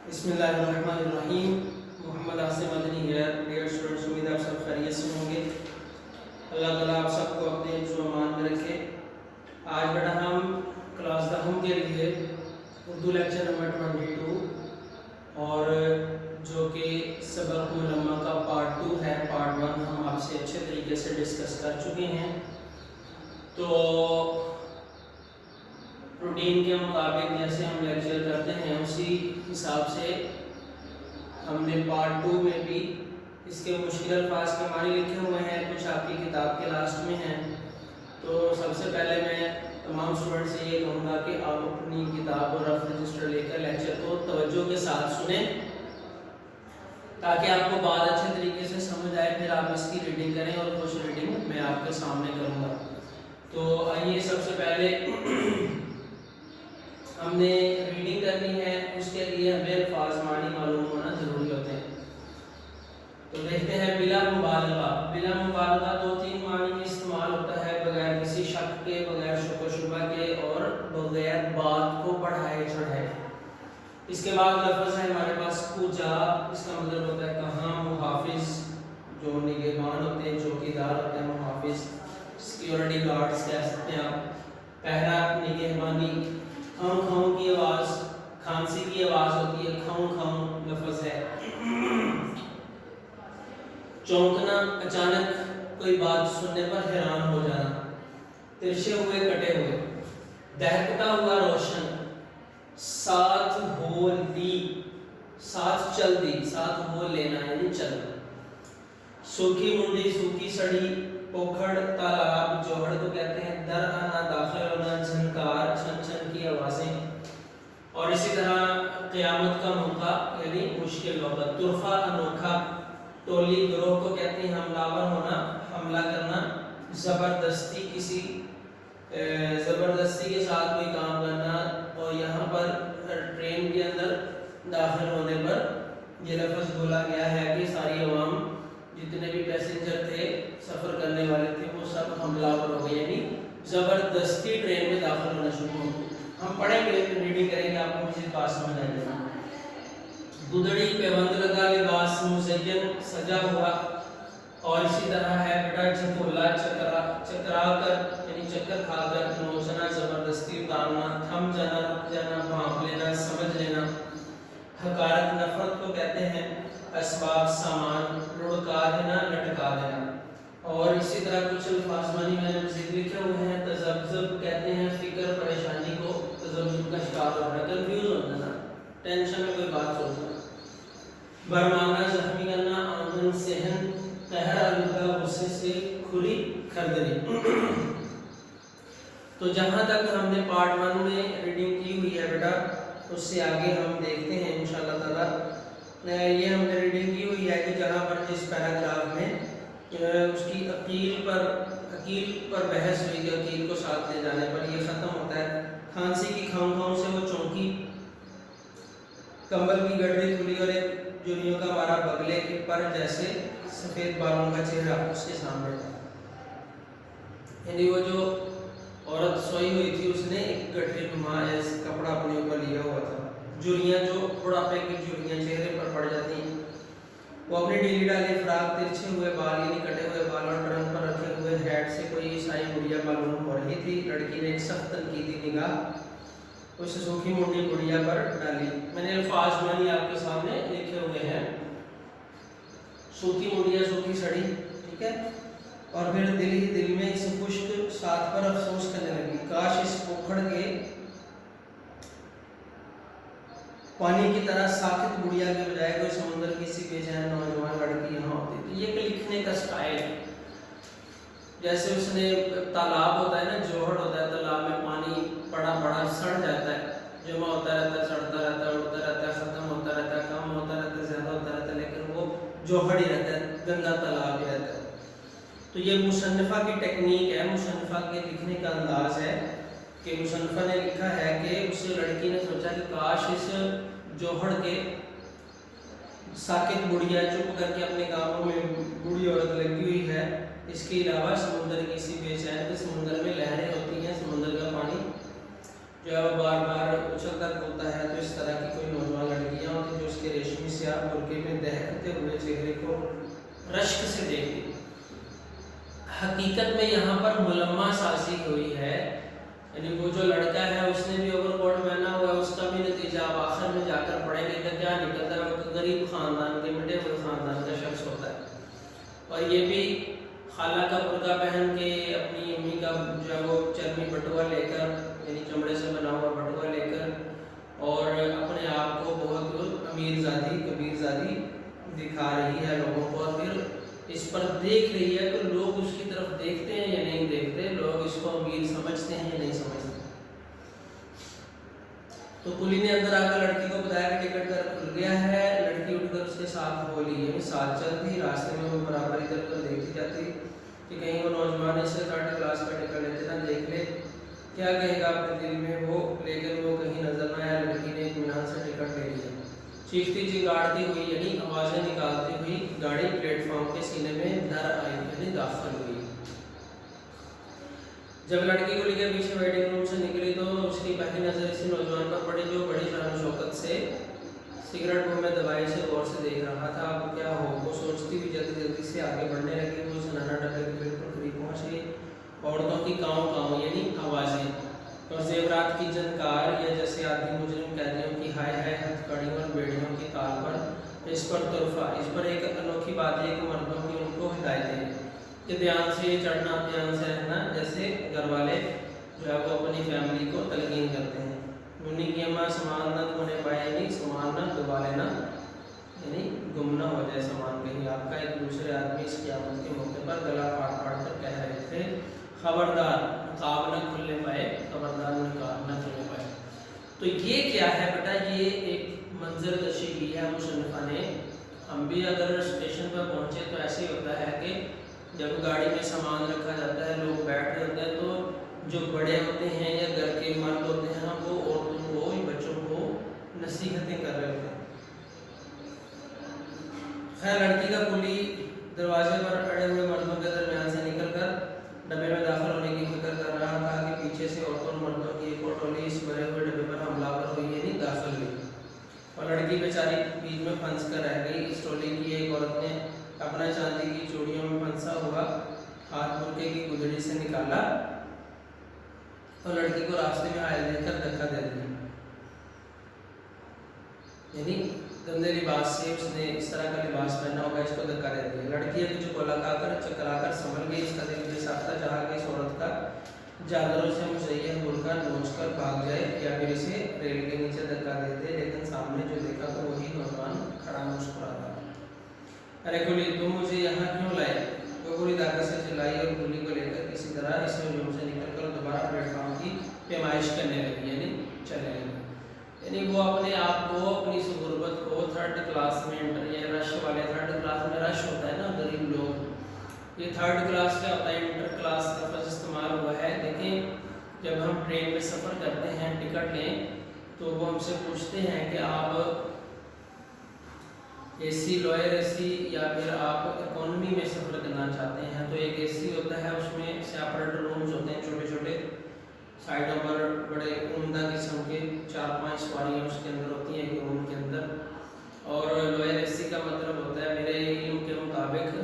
بسم اللہ الرحمن الرحیم. محمد عاصم مدنی ہے. ڈیئر اسٹوڈنٹس، امید آپ سب خیریت سے ہوں گے. اللہ تعالیٰ آپ سب کو اپنے حفظ و امان میں رکھے. آج بیٹا ہم کلاس 10 کے لیے اردو لیکچر نمبر 22 اور جو کہ سبق ملمہ کا پارٹ 2 ہے. پارٹ 1 ہم آپ سے اچھے طریقے سے ڈسکس کر چکے ہیں. تو روٹین کے مطابق جیسے ہم لیکچر کرتے ہیں اسی حساب سے ہم نے پارٹ 2 میں بھی اس کے مشکل الفاظ کے معنی لکھے ہوئے ہیں. کچھ آپ کی کتاب کے لاسٹ میں ہیں. تو سب سے پہلے میں تمام اسٹوڈنٹ سے یہ کہوں گا کہ آپ اپنی کتاب اور رف رجسٹر لے کر لیکچر کو توجہ کے ساتھ سنیں تاکہ آپ کو بات اچھے طریقے سے سمجھ آئے. پھر آپ اس کی ریڈنگ کریں اور کچھ ریڈنگ میں آپ کے سامنے کروں گا. تو آئیے سب سے پہلے ہم نے ریڈنگ کرنی ہے. اس کے لیے ہمیں الفاظ معنی معلوم ہونا ضروری ہوتے ہیں. تو دیکھتے ہیں بلا مبالغہ. بلا مبالغہ 2-3 معنی میں استعمال ہوتا ہے: بغیر کسی شک کے، بغیر شک و شبہ کے، اور بغیر بات کو بڑھائے چڑھائے. اس کے بعد لفظ ہے ہمارے پاس کجا. اس کا مطلب ہوتا ہے کہاں. محافظ جو نگہبان ہوتے ہیں، چوکیدار ہوتے ہیں، محافظ سیکیورٹی گارڈز کہہ سکتے ہیں آپ. پہرا، نگہبانی. کھاؤں کھاؤں کی آواز، کھانسی کی آواز ہوتی ہے، کھاؤں کھاؤں لفظ ہے. چونکنا، اچانک کوئی بات سننے پر حیران ہو جانا. ترچھے ہوئے، کٹے ہوئے. دہکتا ہوا روشن. ساتھ ہو لی، ساتھ چل دی. ساتھ ہو لینا یعنی چلنا. سوکھی منڈی، سوکھی سڑی. پوکھڑ، تالاب، جوہڑ کو کہتے ہیں. در آنا، داخل ہونا. جھنکار، چھن چھن کی آوازیں. اور اسی طرح قیامت کا موقع یعنی مشکل وقت. طرفہ، انوکھا. ٹولی، گروہ کو کہتے ہیں. حملہ ہونا، حملہ کرنا. زبردستی، کسی زبردستی کے ساتھ کوئی کام کرنا. اور یہاں پر ٹرین کے اندر داخل ہونے پر یہ لفظ بولا گیا ہے کہ ساری عوام، جتنے بھی پیسنجر تھے، سفر کرنے والے تھے، وہ سب حملہ ہو گئے. یعنی زبردستی ٹرین میں داخل ہونا شروع ہو گئی. ہم پڑھیں گے، ریڈنگ کریں گے، آپ کو کسی بات سمجھ آئے گا. گدڑی، پیوند لگا. لباس، مزین، سجا ہوا. اور اسی طرح ہے بیٹا جھپولا، چکرا کر یعنی چکر کھا کر. نوچنا، زبردستی اتارنا. تھم جانا، رک جانا. بھانپ لینا، سمجھ لینا. حقارت، نفرت کو کہتے ہیں. اسباب، سامان. لڑکا دینا، لٹکا دینا. اور اسی طرح کچھ الفاظ معنی میں نے مزید لکھے ہوئے ہیں. تذبذب کہتے ہیں فکر، پریشانی کو. تذبذب کا شکار ہو رہا ہے، کنفیوز ہو جانا، ٹینشن میں کوئی بات سوچنا. برمانا، زخمی کرنا. آنگن، صحن. قہر، آلودہ، غصے سے. کھری، کھردری. تو جہاں تک ہم نے پارٹ 1 میں ریڈنگ کی ہوئی ہے بیٹا، اس سے آگے ہم دیکھتے ہیں انشاءاللہ تعالی. یہ ہم نے ریڈنگ کی ہوئی ہے کہ جہاں پر جس پیراگراف میں اس کی عقیل پر بحث ہوئی کہ عقیل کو ساتھ لے جانے پر یہ ختم ہوتا ہے. کھانسی کی، کھاؤں کھاؤں سے وہ چونکی. کمبل کی گڈری کھلی اور ایک جولیوں کا مارا بگلے کے پر جیسے سفید بالوں کا چہرہ اس کے سامنے تھا. یعنی وہ جو عورت سوئی ہوئی تھی، اس نے ایک گٹری نما کپڑا اپنے اوپر لیا ہوا تھا. جولیاں، جو بڑھاپے کی جولیاں چہرے پر پڑ جاتی ہیں. وہ اپنی ڈیلی ڈالی فراق، ترچھے ہوئے بال یعنی کٹے ہوئے بال اور ٹرنک پر رکھے ہوئے ہیڈ سے کوئی عیسائی گڑیا معلوم ہو رہی تھی. لڑکی نے ایک سخت تنقیدی نگاہ اس سوکھی موٹی گڑیا پر ڈالی. میں نے الفاظ معنی آپ کے سامنے لکھے ہوئے ہیں. سوکھی گڑیا، سوکھی سڑی، ٹھیک ہے. اور پھر دل ہی دل میں اس خشک ساتھ پر افسوس کرنے لگی. کاش اس پوکھڑ کے پانی کی طرح ساکت گڑیا کے بجائے کوئی سمندر کی سی بے چین نوجوان لڑکی یہاں ہوتی. تو یہ لکھنے کا سٹائل ہے. جیسے اس نے تالاب ہوتا ہے نا، جوہڑ ہوتا ہے، تالاب میں پانی بڑا سڑ جاتا ہے، جمع ہوتا رہتا ہے، سڑتا رہتا ہے، اڑتا رہتا ہے، ختم ہوتا رہتا ہے، کم ہوتا رہتا ہے، زیادہ ہوتا رہتا ہے، لیکن وہ جوہڑ ہی رہتا ہے، گندا تالاب ہی رہتا ہے. تو یہ مصنفہ کی ٹیکنیک ہے، مصنفہ کے لکھنے کا انداز ہے کہ مصنفہ نے لکھا ہے کہ اس لڑکی نے سوچا کہ کاش اس جوہڑ کے ساکت بڑھیا چپ کر کے اپنے کاموں میں بوڑھی عورت لگی ہوئی ہے. اس کے علاوہ سمندر کی سی بے چین کہ سمندر میں لہریں ہوتی ہیں، سمندر کا پانی جو ہے وہ بار بار اچھلتا کودتا ہے. تو اس طرح کی کوئی نوجوان لڑکیاں ہوتی جو برقعے میں دہکتے ہوئے چہرے کو رشک سے دیکھی۔ حقیقت میں یہاں پر ملمہ سازی ہوئی ہے، یعنی وہ جو لڑکا ہے اس نے بھی اوور کوٹ پہنا ہوا ہے، اس کا بھی نتیجہ آپ آخر میں جا کر پڑھیں گے کہ کیا نکلتا ہے، وہ غریب خاندان کے مٹے ہوئے خاندان کا شخص ہوتا ہے، اور یہ بھی خالہ کا برقع پہن کے اپنی امی کا جو ہے وہ چرمی بٹوا لے کر، یعنی چمڑے سے بنا ہوا بٹوا لے کر، اور اپنے آپ کو بہت امیر زادی کبیر زادی دکھا رہی ہے لوگوں کو، اور پھر اس پر دیکھ رہی ہے کہ لوگ اس کی طرف دیکھتے ہیں یا نہیں دیکھتے، لوگ اس کو امیر سمجھتے ہیں یا نہیں سمجھتے۔ تو کلی نے اندر آ کر لڑکی کو بتایا کہ ٹکٹ گھر کھل گیا ہے، لڑکی اٹھ کر اس کے ساتھ بولی، یعنی ساتھ چلتی، راستے میں وہ برابر ادھر ادھر دیکھتی جاتی کہ کہیں وہ نوجوان اس سے 3rd کلاس کا ٹکٹ لیتے نہ دیکھ لے، کیا کہے گا اپنے دل میں وہ، لیکن وہ کہیں نظر نہ آیا۔ لڑکی نے اطمینان سے ٹکٹ لے لیا، چیختی چنگاڑتی ہوئی، یعنی آوازیں نکالتی ہوئی گاڑی پلیٹ فارم کے سینے میں در آئی، یعنی داخل ہوئی۔ جب لڑکی کو لے کے پیچھے ویٹنگ روم سے نکلی تو اس کی پہلی نظر اسی نوجوان پر پڑی جو بڑی شان و شوکت سے سگریٹ منہ میں دبائی سے غور سے دیکھ رہا تھا۔ اب کیا ہو، وہ سوچتی ہوئی جلدی جلدی سے آگے بڑھنے لگی۔ وہ زنانہ ڈبے کے بالکل قریب پہنچ گئی۔ عورتوں کی کاؤں کاؤں یعنی آوازیں اور زیورات کی جھنکار، یا جیسے آدمی مجرم قیدیوں کی ہائے ہائے ہتھ کڑیوں اور بیڑیوں کی تال پر، اس پر طرفہ، اس پر ایک انوکھی بات ہے کہ مردوں کی ان کو ہدایتیں کہ دھیان سے چڑھنا، دھیان سے رہنا، جیسے گھر والے جو ہے وہ اپنی فیملی کو تلقین کرتے ہیں۔ منی کی اماں سامان نہ کھونے پائے، یعنی سامان نہ دبا لینا، یعنی گم نہ ہو جائے سامان کہیں آپ کا۔ ایک دوسرے آدمی اس قیامت کے موقع پر گلا پھاڑ پھاڑ کر کہہ رہے تھے، خبردار نقاب نہ کھلنے پائے، خبردار نقاب نہ کھلنے پائے۔ تو یہ کیا ہے بیٹا، یہ ایک منظر کشی کی ہے مصنفہ نے۔ ہم بھی اگر اسٹیشن پر پہنچے تو ایسے ہی ہوتا ہے کہ جب گاڑی میں سامان رکھا جاتا ہے، لوگ بیٹھ رہے ہوتے ہیں، تو جو بڑے ہوتے ہیں یا گھر کے مرد ہوتے ہیں وہ عورتوں کو، بچوں کو نصیحتیں کر رہے ہوتے ہیں۔ خیر لڑکی کا کلی دروازے پر اڑے ہوئے مردوں کے درمیان سے نکل کر ڈبے میں داخل ہونے کی فکر کر رہا تھا کہ پیچھے سے عورتوں اور مردوں کی ایک اور ٹولی اس بھرے ہوئے ڈبے پر حملہ آور ہوئی، یعنی داخل ہوئی، اور لڑکی بیچاری بیچ میں پھنس کر رہ گئی۔ اس ٹولی کی ایک عورت نے اپنا چاندی کی چوڑیوں میں پھنسا ہوا ہاتھ برقعے کی گدڑی سے نکالا اور لڑکی کو راستے میں حائل دیکھ کر دھکا دے دیا، یعنی گندے لباس سے اس نے اس طرح کا لباس پہنا ہوگا، اس کو دھکا دے دیا۔ لڑکی ابھی چکولا کھا کر چکرا کر سنبھل گئی، اس کا دل بے ساختہ چاہا کہ اس عورت کا جادروں سے مزین برقع نوچ کر بھاگ جائے یا پھر اسے ریل کے نیچے دھکا دے دے، لیکن سامنے جو دیکھا تو وہی نوجوان کھڑا مسکرا رہا۔ ارے گلی، تم مجھے یہاں کیوں لائے؟ وہ پوری طاقت سے چلائی اور گلی کو لے کر کسی طرح اس ہجوم سے نکل کر دوبارہ پلیٹ فارم کی پیمائش کرنے لگی، یعنی چلنے لگی۔ یعنی وہ اپنے آپ کو، اپنی اس غربت کو 3rd کلاس میں انٹر، یہ رش والے 3rd کلاس میں رش ہوتا ہے نا، غریب لوگ، یہ 3rd کلاس کیا ہوتا ہے، انٹر کلاس لفظ استعمال ہوا ہے۔ دیکھیں جب ہم ٹرین میں سفر کرتے ہیں، ٹکٹ لیں تو وہ ہم سے پوچھتے ہیں کہ آپ اے سی، لوئر اے سی یا پھر آپ اکانومی میں سفر کرنا چاہتے ہیں، تو ایک اے سی ہوتا ہے، اس میں سیپریٹ رومز ہوتے ہیں چھوٹے چھوٹے، سائڈوں پر بڑے عمدہ قسم کے 4-5 سواریاں اس کے اندر ہوتی ہیں ایک روم کے اندر، اور لوئر اے سی کا مطلب ہوتا ہے میرے علم کے مطابق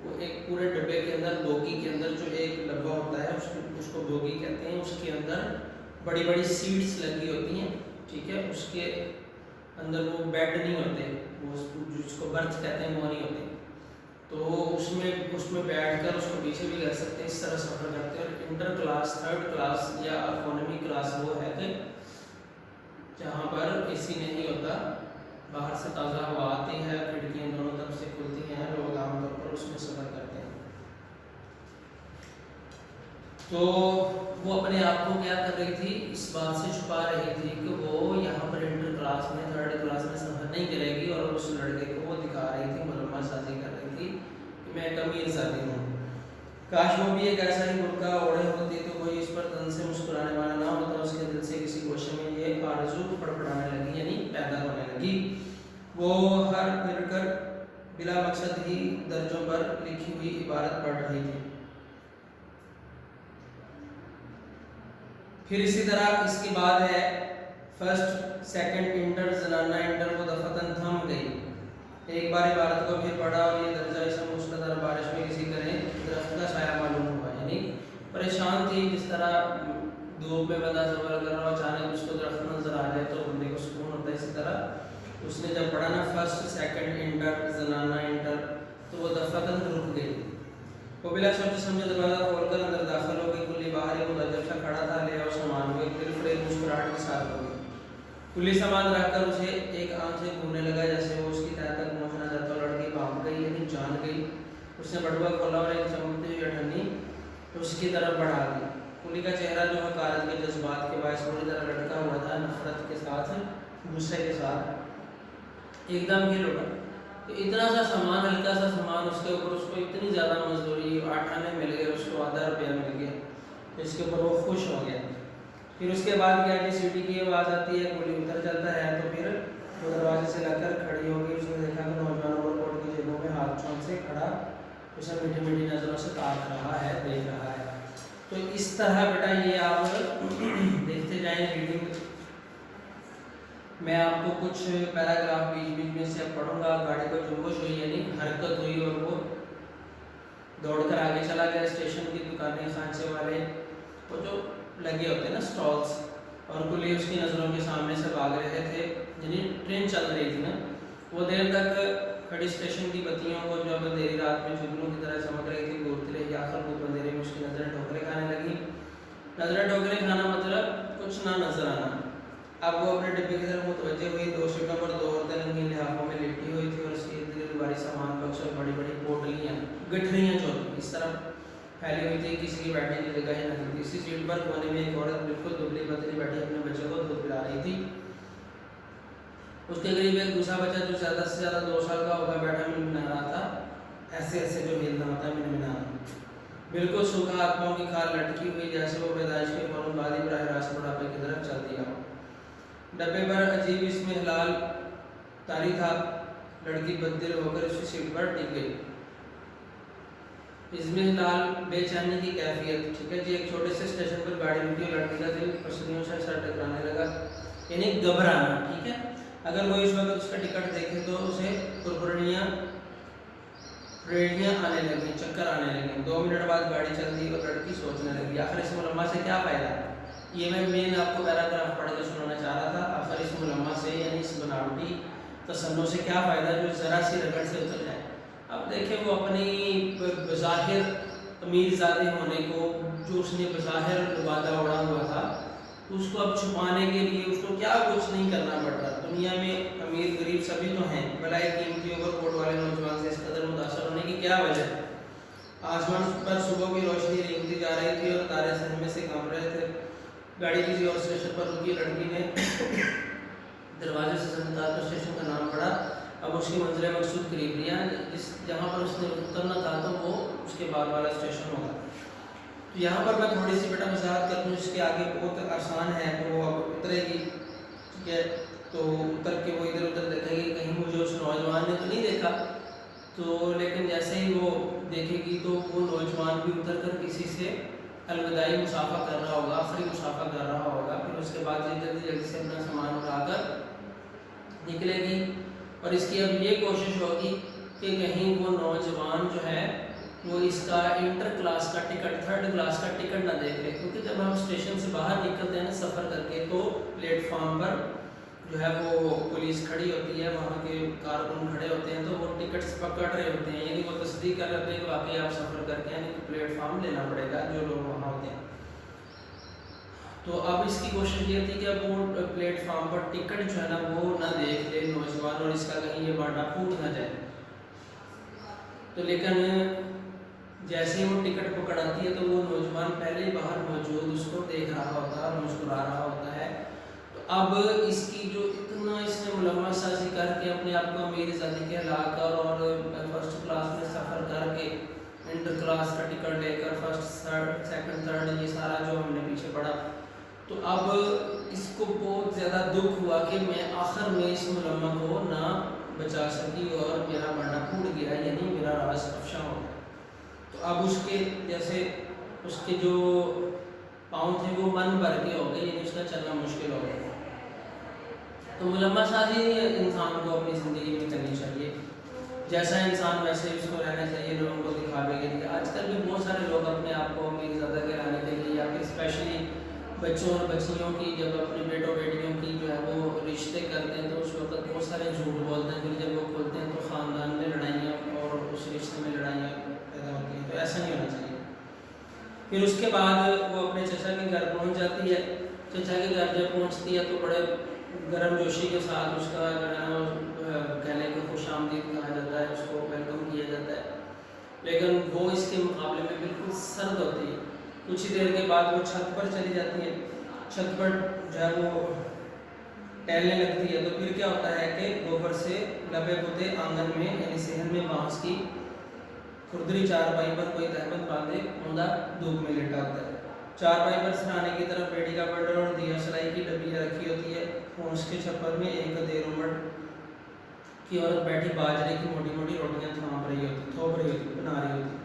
وہ ایک پورے ڈبے کے اندر، بوگی کے اندر جو ایک ڈبہ ہوتا ہے اس کو بوگی کہتے ہیں، اس کے اندر بڑی بڑی سیٹس لگی ہوتی ہیں، ٹھیک ہے، اس کے اندر وہ بیڈ نہیں ہوتے، وہ جس کو برتھ کہتے ہیں وہ نہیں ہوتے، تو اس میں بیٹھ کر اس کو پیچھے بھی کر سکتے ہیں، اس طرح سفر کرتے ہیں۔ اور انٹر کلاس، 3rd کلاس یا اکانومی کلاس وہ ہے کہ جہاں پر اے سی نہیں ہوتا، باہر سے تازہ ہوا آتی ہے، کھڑکیاں دونوں طرف سے کھلتی ہیں، لوگ عام طور پر اس میں سفر کرتے ہیں۔ تو وہ اپنے آپ کو کیا کر رہی تھی، اس بات سے چھپا رہی تھی کہ وہ یہاں پر انٹر کلاس میں 3rd کلاس میں سفر نہیں کرے گی، اور اس لڑکے کو وہ دکھا رہی تھی، ملمہ سازی کر رہی تھی کہ میں ایک امیر زادی ہوں۔ کاش وہ بھی ایک ایسا ہی برقع اوڑھے ہوتی تو کوئی اس پر تن سے مسکرانے والا نہ ہوتا۔ اس کے دل سے کسی گوشے میں یہ آرزو پڑپڑانے لگی، یعنی پیدا ہونے لگی۔ وہ ہر پھر کر بلا مقصد ہی درجوں پر لکھی ہوئی عبارت پڑھ رہی تھی۔ پھر اسی طرح اس کے بعد ہے 1st 2nd انٹر، زنانہ انٹر، وہ دفتن تھم گئی، ایک بار عبارت کو پھر پڑھا اور یہ درجہ اسم مستتر بارش میں کسی کریں درخت کا سایہ معلوم ہوا، یعنی پریشان تھی، جس طرح دھوپ میں بندہ سفر کر رہا ہو اچانک اس کو درخت نظر آ جائے تو بندے کو سکون ہوتا ہے، اسی طرح اس نے جب پڑھا نا فرسٹ سیکنڈ انٹر زنانہ انٹر تو وہ دفعتاً رک گئی، وہ بلا سوچے سمجھے دروازہ کھول کر اندر داخل ہو گئی، کلی باہر ہی متعجب سا کھڑا تھا، لے اور سامان ہوئے دل پر ایک مسکراہٹ کے ساتھ ہو گئی، کلی سامان رکھ کر اسے ایک آنکھ سے گھومنے لگا جیسے وہ اس کی تہہ تک پہنچنا چاہتا، لڑکی بھاگ گئی یعنی جان گئی، اس نے بٹوا کھولا اور ایک چمکتی ہوئی اٹھنی اس کی طرف بڑھا دی، کلی کا چہرہ جو حقارت کے جذبات کے باعث پوری طرح لٹکا ہوا تھا، نفرت کے ساتھ غصے کے ساتھ ایک دم ہل اٹھا، تو اتنا سا سامان ہلکا سا سامان اس کے اوپر اس کو اتنی زیادہ مزدوری 8 آنے مل گئے، اس کو آدھا روپیہ مل گیا، اس کے اوپر وہ خوش ہو گیا۔ پھر اس کے بعد کیا کہ سیٹی کی آواز آتی ہے، کلی اتر جاتا ہے، تو پھر وہ دروازے سے لگ کر کھڑی ہو گئی، اس نے دیکھا کہ نوجوان اوور کوٹ کی جیبوں میں ہاتھ چھوڑ سے کھڑا اسے میٹھی میٹھی نظروں سے تاک رہا ہے، دیکھ رہا ہے۔ تو اس طرح بیٹا یہ آپ دیکھتے جائیں ریڈنگ، میں آپ کو کچھ پیراگراف بیچ بیچ میں سے پڑھوں گا۔ گاڑی کو جنبش ہوئی یعنی حرکت ہوئی اور وہ دوڑ کر آگے چلا گیا، اسٹیشن کی دکانیں خانچے والے وہ جو لگے ہوتے ہیں نا اسٹالس، اور کلی اس کی نظروں کے سامنے سے بھاگ رہے تھے، یعنی ٹرین چل رہی تھی نا، وہ دیر تک کھڑی اسٹیشن کی بتیوں کو جو اب اندھیری رات میں جگنوں کی طرح چمک رہی تھی گھورتی رہی، آخر وہ اندھیرے میں اس کی نظریں ٹھوکریں کھانے لگی۔ نظریں ٹھوکریں کھانا مطلب کچھ نہ نظر آنا۔ اب وہ اپنے ڈبے کی طرف متوجہ ہوئی، 2 سیٹوں پر 2 عورتیں رنگین لحافوں میں لیٹی ہوئی تھی اور اس کے ارد گرد بھاری سامان بکس اور بڑی بڑی پوٹلیاں گٹھریاں جو اس طرح پھیلی ہوئی تھی، کسی کی بیٹھنے کی جگہ ہی نہیں تھی۔ اسی سیٹ پر کونے میں ایک عورت بالکل دبلی پتلی بیٹھی اپنے بچے کو دودھ پلا رہی تھی، اس کے قریب ایک دوسرا بچہ جو زیادہ سے زیادہ 2 سال کا ہوگا بیٹھا منمنا رہا تھا، ایسے ایسے جو ہلنا ہوتا ہے منمنانا، بالکل سوکھا، ہاتھ پاؤں کی کھال لٹکی ہوئی جیسے وہ پیدائش کے فوراً بعد ہی براہ راست بڑھاپے کی طرف چل دیا ہو۔ ڈبے پر عجیب اسم ہلال طاری تھا، لڑکی بددل ہو کر اسی سیٹ پر ٹک گئی۔ اسم ہلال بے چینی کی کیفیت، ٹھیک ہے جی، ایک چھوٹے سے اسٹیشن پر گاڑی رکی اور لڑکی کا دل پسلیوں سے سر ٹکرانے لگا، یعنی گھبرانا، ٹھیک ہے۔ اگر وہ اس وقت اس کا ٹکٹ دیکھے تو اسے پرپرڑیاں ریڑیاں آنے لگیں، چکر آنے لگیں۔ 2 منٹ بعد گاڑی چل دی اور لڑکی سوچنے لگی آخر اس ملمہ سے کیا فائدہ ہے۔ یہ میں مین آپ کو پیراگراف پڑھ کے سنانا چاہ رہا تھا، آخر اس ملمہ سے یعنی اس بناوٹی تصنع سے کیا فائدہ جو ذرا سی رگڑ سے اتر جائے۔ اب دیکھیں وہ اپنی بظاہر امیر زادے ہونے کو جو اس نے بظاہر لبادہ اڑا ہوا تھا، اس کو اب چھپانے کے لیے اس کو کیا کچھ نہیں کرنا پڑ رہا۔ دنیا میں امیر غریب سبھی تو ہیں، بلائے قیمتی اوور کوٹ والے نوجوان سے اس قدر متاثر ہونے کی کیا وجہ ہے؟ آسمان پر صبح کی روشنی رینگتی جا رہی تھی اور تارے سہمے سے کانپ رہے تھے۔ گاڑی کسی اور اسٹیشن پر رکی، لڑکی نے دروازے سے سنتا تو اسٹیشن کا نام پڑا، اب اس کی منزل مقصود قریب لیا، جہاں پر اس نے اترنا تھا تو وہ اس کے بعد والا اسٹیشن ہوگا۔ تو یہاں پر میں تھوڑی سی بیٹا وضاحت کر دوں، اس کے آگے بہت آسان ہے، تو وہ اب اترے گی، ٹھیک ہے، تو اتر کے وہ ادھر ادھر دیکھے گی کہیں مجھے اس نوجوان نے تو نہیں دیکھا، تو لیکن جیسے ہی وہ دیکھے گی تو وہ نوجوان بھی اتر کر کسی سے الوداعی مسافہ کر رہا ہوگا، آخری مسافہ کر رہا ہوگا، پھر اس کے بعد جلدی جلدی سے اپنا سامان اٹھا کر نکلے گی، اور اس کی اب یہ کوشش ہوگی کہ کہیں وہ نوجوان جو ہے وہ اس کا انٹر کلاس کا ٹکٹ، 3rd کلاس کا ٹکٹ نہ دیکھ لے، کیونکہ جب ہم اسٹیشن سے باہر نکلتے ہیں نا سفر کر کے تو پلیٹ فارم پر جو ہے وہ پولیس کھڑی ہوتی ہے، وہاں کے کارکن کھڑے ہوتے ہیں، تو وہ ٹکٹس پکڑ رہے ہوتے ہیں، یعنی وہ تصدیق کر رہے ہوتے ہیں کہ واقعی آپ سفر کر کے یعنی پلیٹ فارم لینا پڑے گا جو لوگ وہاں ہوتے ہیں۔ تو اب اس کی کوشش یہ تھی کہ اب وہ پلیٹ فارم پر ٹکٹ جو ہے نا وہ نہ دیکھ لے نوجوان، اور اس کا کہیں یہ بانٹا پھوٹ نہ جائے۔ تو لیکن جیسے ہی وہ ٹکٹ پکڑاتی ہے تو وہ نوجوان پہلے باہر موجود اس کو دیکھ رہا ہوتا ہے اور مسکرا رہا ہوتا ہے۔ تو اب اس کی جو اتنا اس نے ملمہ سازی کر کے اپنے آپ کو امیر زادی کہلا کر اور 1st کلاس میں سفر کر کے انٹر کلاس کا ٹکٹ لے کر 1st 2nd 3rd یہ سارا جو ہم نے پیچھے پڑھا، تو اب اس کو بہت زیادہ دکھ ہوا کہ میں آخر میں اس ملمہ کو نہ بچا سکی اور میرا بانڈا پھوٹ گیا، یعنی میرا راز افشا ہو گیا۔ تو اب اس کے جیسے اس کے جو پاؤں تھے وہ من بھر کے ہو گئے، یعنی اس کا چلنا مشکل ہو گیا۔ تو ملمہ سازی انسان کو اپنی زندگی میں کرنی چاہیے، جیسا انسان ویسے اس کو رہنا چاہیے لوگوں کو دکھاوے کے لیے. آج کل بھی بہت سارے لوگ اپنے آپ کو امیر زیادہ کرانے کے لیے یا پھر اسپیشلی بچوں اور بچیوں کی جب اپنے بیٹوں بیٹیوں کی جو ہے وہ رشتے کرتے ہیں تو اس وقت بہت سارے جھوٹ بولتے ہیں. پھر جب وہ کھولتے ہیں تو خاندان میں لڑائیاں اور اس رشتے میں لڑائیاں پیدا ہوتی ہیں. تو ایسا نہیں ہونا چاہیے. پھر اس کے بعد وہ اپنے چچا کے گھر پہنچ جاتی ہے. چچا کے گھر جب پہنچتی ہے تو بڑے گرم جوشی کے ساتھ اس کا جو ہے نا کہنے کو خوش آمدید کہا جاتا ہے, اس کو ویلکم کیا جاتا ہے. لیکن وہ اس کے مقابلے میں بالکل سرد ہوتی ہے. کچھ ہی دیر کے بعد وہ چھت پر چلی جاتی ہے. چھت پر جو ہے وہ ٹہلنے لگتی ہے. تو پھر کیا ہوتا ہے کہ گوبر سے لبے پوتے آنگن میں یعنی صحن میں بانس کی کھردری چارپائی پر کوئی تہمت باندھے عمدہ دھوپ میں لیٹا ہوتا ہے. چارپائی پر سرانے کی طرف بیڑی کا بنڈل اور دیا سلائی کی ڈبیا رکھی ہوتی ہے. پونچھ کے چھپر میں ایک دیر عمر کی عورت بیٹھی باجرے کی موٹی موٹی روٹیاں تھوپ رہی ہوتی, بنا رہی ہوتی.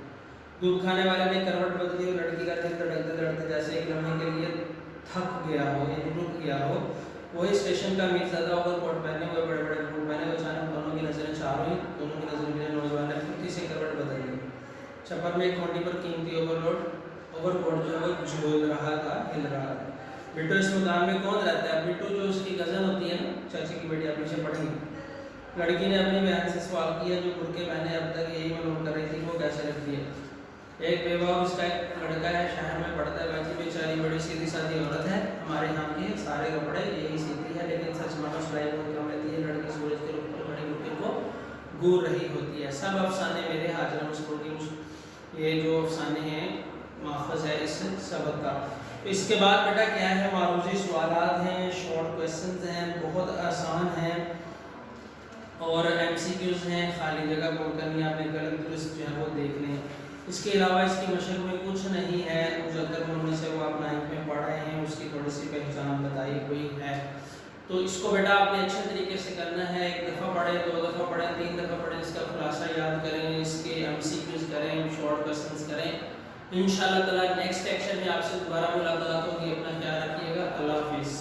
دودھ کھانے والے نے کروٹ بدلی اور لڑکی کا دل دھڑکتے دھڑکتے جیسے ایک لمحے کے لیے تھک گیا ہو یعنی رک گیا ہو. وہی اسٹیشن کا میرزادہ اوور کوٹ پہنے ہوئے بڑے بڑے بوٹ پہنے ہوئے اچانک دونوں کی نظریں چار ہوئی. دونوں کی نظریں میرے نوجوان نے پھرتی سے کروٹ بدل دی. چھپر میں ایک کھونٹی پر قیمتی اوور کوٹ جو ہے وہ جھول رہا تھا, ہل رہا تھا. بٹو اس مکان میں کون رہتا ہے؟ بٹو جو اس کی کزن ہوتی ہے نا, چاچی کی بیٹی, آپ پیچھے پڑھیں گے. لڑکی نے اپنی بہن سے سوال کیا جو برقعے پہنے اب تک یہی معلوم کر رہی تھی وہ کیسے رکھتی ہے. ایک بیوہ اور اس کا ایک لڑکا ہے, شہر میں پڑھتا ہے. باقی بیچاری بڑی سیدھی سادھی عورت ہے, ہمارے یہاں کے سارے کپڑے یہی سیتی ہے, لیکن سچ مانو سلائی بہت کم رہتی ہے. لڑکی سورج کے رخ پر کھڑی ہوکر کو گور رہی ہوتی ہے. سب افسانے میرے حاجرہ مسکو کی یہ جو افسانے ہیں ماخذ ہے اس سبق کا. اس کے بعد بیٹا کیا ہے, معروضی سوالات ہیں, شارٹ کویسچنز ہیں, بہت آسان ہیں اور ایم سی کیوز ہیں. خالی جگہ پر کرنی آپ نے غلط درست جو ہے وہ دیکھ لیں. اس کے علاوہ اس کی مشق میں کچھ نہیں ہے. مجدد میں سے وہ آپ 9 میں پڑھ رہے ہیں, اس کی تھوڑی سی پہچان بتائی ہوئی ہے. تو اس کو بیٹا آپ نے اچھے طریقے سے کرنا ہے. 1 دفعہ پڑھیں, 2 دفعہ پڑھیں, 3 دفعہ پڑھیں, اس کا خلاصہ یاد کریں, اس کے ایم سی کیوز کریں, شارٹ کویسچنز کریں. انشاءاللہ تعالی نیکسٹ لیکچر میں آپ سے دوبارہ ملاقات ہوگی. اپنا خیال رکھیے گا. اللہ حافظ.